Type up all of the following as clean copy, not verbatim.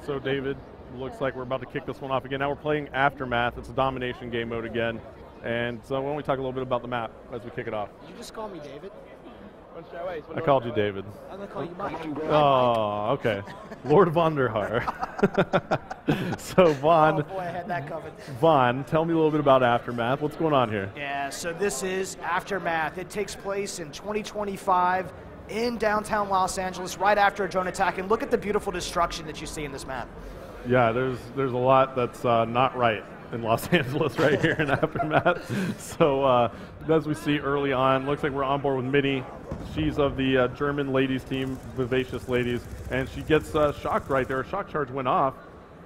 So David, looks like we're about to kick this one off again. Now we're playing Aftermath. It's a domination game mode again. And so why don't we talk a little bit about the map as we kick it off? You just call me David. I called you David. I'm going to call you Mike. Oh, okay. Lord Vonderhaar. So Vaughn, Oh boy, I had that covered. Vaughn, tell me a little bit about Aftermath. What's going on here? Yeah, so this is Aftermath. It takes place in 2025 in downtown Los Angeles right after a drone attack. And look at the beautiful destruction that you see in this map. Yeah, there's a lot that's not right in Los Angeles right here in Aftermath. So as we see early on, looks like we're on board with Minnie. She's of the German ladies team, Vivacious Ladies, and she gets shocked right there. A shock charge went off.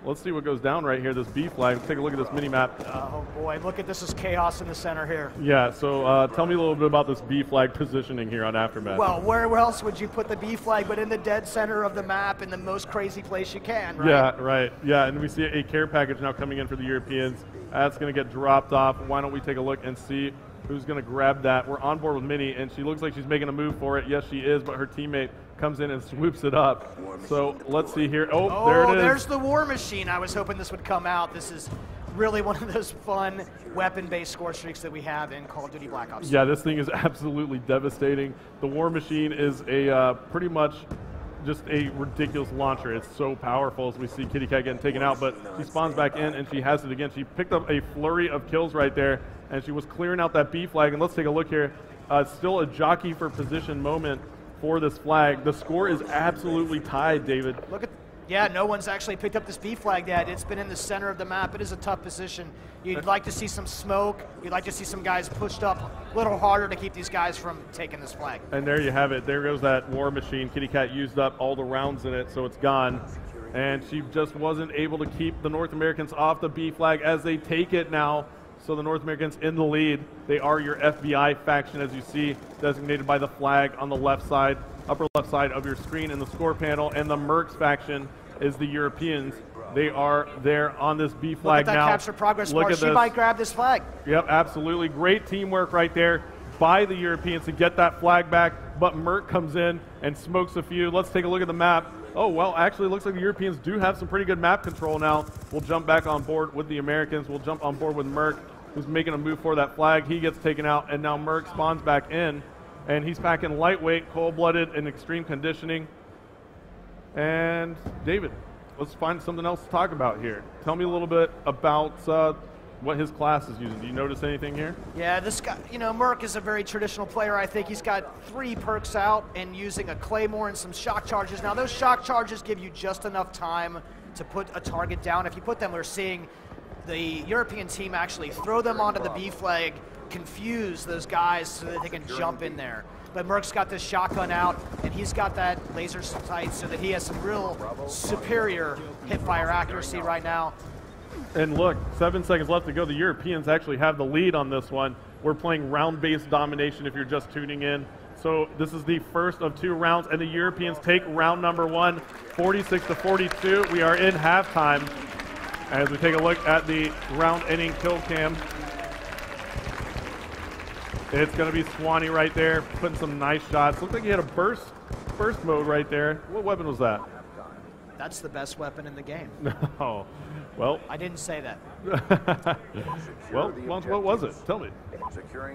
Let's see what goes down right here, this B flag. Take a look at this mini-map. Oh boy, look at this is chaos in the center here. Yeah, so tell me a little bit about this B flag positioning here on Aftermath. Well, where else would you put the B flag but in the dead center of the map in the most crazy place you can, right? Yeah, right. Yeah, and we see a care package now coming in for the Europeans. That's going to get dropped off. Why don't we take a look and see who's going to grab that? We're on board with Minnie, and she looks like she's making a move for it. Yes, she is, but her teammate comes in and swoops it up. So let's see here. Oh, there it is. There's the War Machine. I was hoping this would come out. This is really one of those fun weapon-based score streaks that we have in Call of Duty Black Ops. Yeah, this thing is absolutely devastating. The War Machine is a pretty much just a ridiculous launcher. It's so powerful as we see Kitty Cat getting taken out, but she spawns back in and she has it again. She picked up a flurry of kills right there, and she was clearing out that B flag. And let's take a look here. Still a jockey for position moment for this flag. The score is absolutely tied, David. Look at, yeah, no one's actually picked up this B flag yet. It's been in the center of the map. It is a tough position. You'd like to see some smoke. You'd like to see some guys pushed up a little harder to keep these guys from taking this flag. And there you have it. There goes that War Machine. Kitty Cat used up all the rounds in it, so it's gone. And she just wasn't able to keep the North Americans off the B flag as they take it now. So the North Americans in the lead. They are your FBI faction, as you see, designated by the flag on the left side, upper left side of your screen in the score panel. And the Mercs faction is the Europeans. They are there on this B flag now. Look at that capture progress bar. She might grab this flag. Yep, absolutely. Great teamwork right there by the Europeans to get that flag back. But Merc comes in and smokes a few. Let's take a look at the map. Oh, well, actually, it looks like the Europeans do have some pretty good map control now. We'll jump back on board with the Americans. We'll jump on board with Merc, who's making a move for that flag. He gets taken out, and now Merc spawns back in. And he's packing lightweight, cold-blooded, and extreme conditioning. And David, let's find something else to talk about here. Tell me a little bit about what his class is using. Do you notice anything here? Yeah, this guy, you know, Merc is a very traditional player. I think he's got 3 perks out and using a Claymore and some shock charges. Now, those shock charges give you just enough time to put a target down. If you put them, we're seeing the European team actually throw them onto the B flag, confuse those guys so that they can jump in there. But Merc's got this shotgun out, and he's got that laser sight so that he has some real superior hip-fire accuracy right now. And look, 7 seconds left to go. The Europeans actually have the lead on this one. We're playing round-based domination if you're just tuning in. So this is the first of 2 rounds, and the Europeans take round number 1, 46-42. We are in halftime. As we take a look at the round-ending kill cam, it's going to be Swanee right there, putting some nice shots. Looks like he had a burst mode right there. What weapon was that? That's the best weapon in the game. No. Well, I didn't say that. well, what was it? Tell me.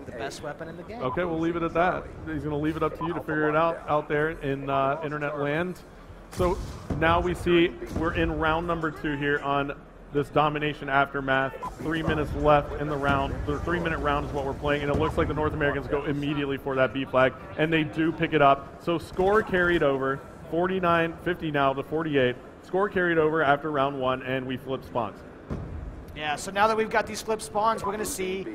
The best weapon in the game. Okay, we'll leave it at that. He's going to leave it up to you to figure it out there in internet land. So now we see we're in round number 2 here on this domination aftermath. 3 minutes left in the round. The 3-minute round is what we're playing, and it looks like the North Americans go immediately for that B flag, and they do pick it up. So score carried over, 49-50 now to 48. Score carried over after round 1, and we flip spawns. Yeah, so now that we've got these flip spawns, we're going to see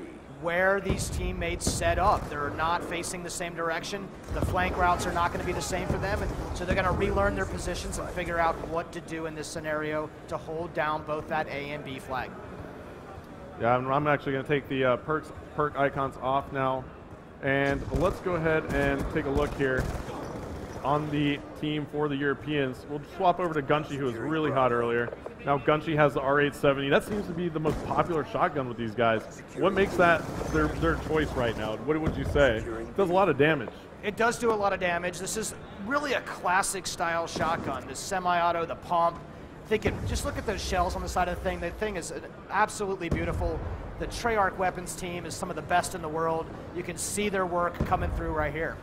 where these teammates set up. They're not facing the same direction. The flank routes are not going to be the same for them, and so they're going to relearn their positions and figure out what to do in this scenario to hold down both that A and B flag. Yeah, I'm actually going to take the perk icons off now, and let's go ahead and take a look here on the team for the Europeans. We'll swap over to Gunshi, who was really hot earlier. Now Gunshi has the R870. That seems to be the most popular shotgun with these guys. What makes that their choice right now? What would you say? It does a lot of damage. It does do a lot of damage. This is really a classic style shotgun. The semi-auto, the pump, thinking, just look at those shells on the side of the thing. The thing is absolutely beautiful. The Treyarch weapons team is some of the best in the world. You can see their work coming through right here.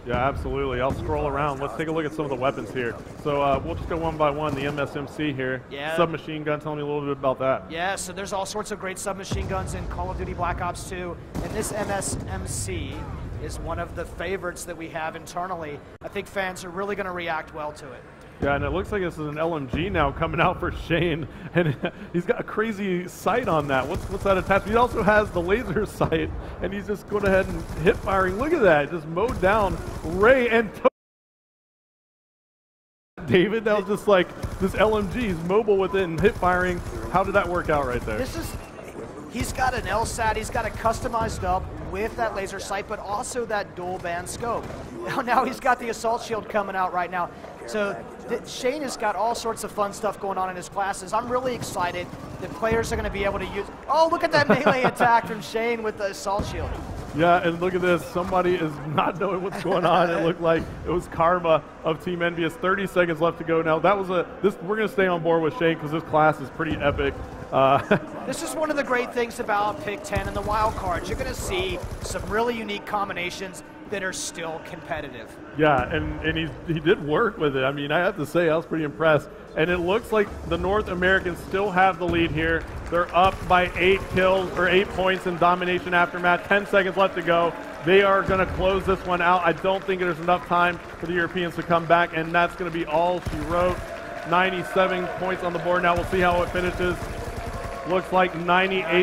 Yeah, absolutely. I'll scroll around. Let's take a look at some of the weapons here. So we'll just go one by one. The MSMC here. Yeah. Submachine gun. Tell me a little bit about that. Yeah, so there's all sorts of great submachine guns in Call of Duty Black Ops 2. And this MSMC is one of the favorites that we have internally. I think fans are really going to react well to it. Yeah, and it looks like this is an LMG now coming out for Shane, and he's got a crazy sight on that. What's that attached? He also has the laser sight, and he's just going ahead and hip firing. Look at that, just mowed down Ray and David. That was just like this LMG. He's mobile with it and hip firing. How did that work out right there? He's got an LSAT. He's got it customized up with that laser sight, but also that dual band scope. Now he's got the assault shield coming out right now. So Shane has got all sorts of fun stuff going on in his classes. I'm really excited that players are going to be able to use. Oh, look at that melee attack from Shane with the assault shield. Yeah, and look at this. Somebody is not knowing what's going on. It looked like it was Karma of Team Envious. 30 seconds left to go now. That was we're going to stay on board with Shane because this class is pretty epic. This is one of the great things about Pick 10 and the wild cards. You're going to see some really unique combinations that are still competitive. Yeah, and he did work with it. I mean, I have to say, I was pretty impressed. And it looks like the North Americans still have the lead here. They're up by 8 kills, or 8 points in Domination Aftermath. 10 seconds left to go. They are going to close this one out. I don't think there's enough time for the Europeans to come back, and that's going to be all she wrote. 97 points on the board now. We'll see how it finishes. Looks like 98.